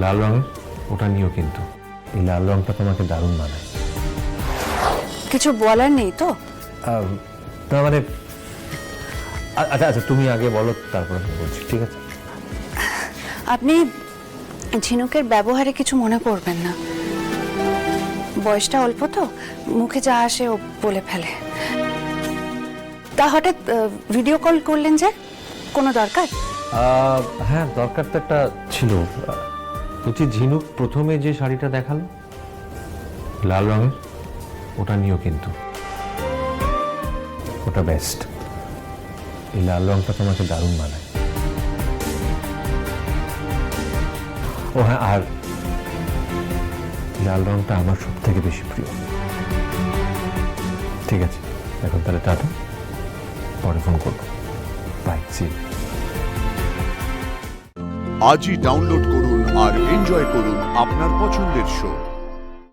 লাল রঙের ওটা নিও কিন্তু এই লাল রংটা তোমাকে দারুণ মানায়। কিছু বলার নেই তো? না মানে আচ্ছা আচ্ছা তুমি আগে বলো তারপর আমি বলছি, ঠিক আছে? আপনি ঝিনুকের ব্যবহারে কিছু মনে করবেন না, বয়সটা অল্প তো, মুখে যা আসে ও বলে ফেলে। তা হঠাৎ ভিডিও কল করলেন যে, কোনো দরকার? হ্যাঁ দরকার তো একটা ছিল। বলছি ঝিনুক প্রথমে যে শাড়িটা দেখালো লাল রঙের ওটা নিও কিন্তু ওটা বেস্ট। এই লাল রংটা তোমাকে দারুণ মানায়। ও হ্যাঁ, আর লাল রংটা আমার সব থেকে বেশি প্রিয়। ঠিক আছে এখন তাহলে টাটা, পরে ফোন করবো। Bye, see you. আজই ডাউনলোড করুন আর এনজয় করুন আপনার পছন্দের শো।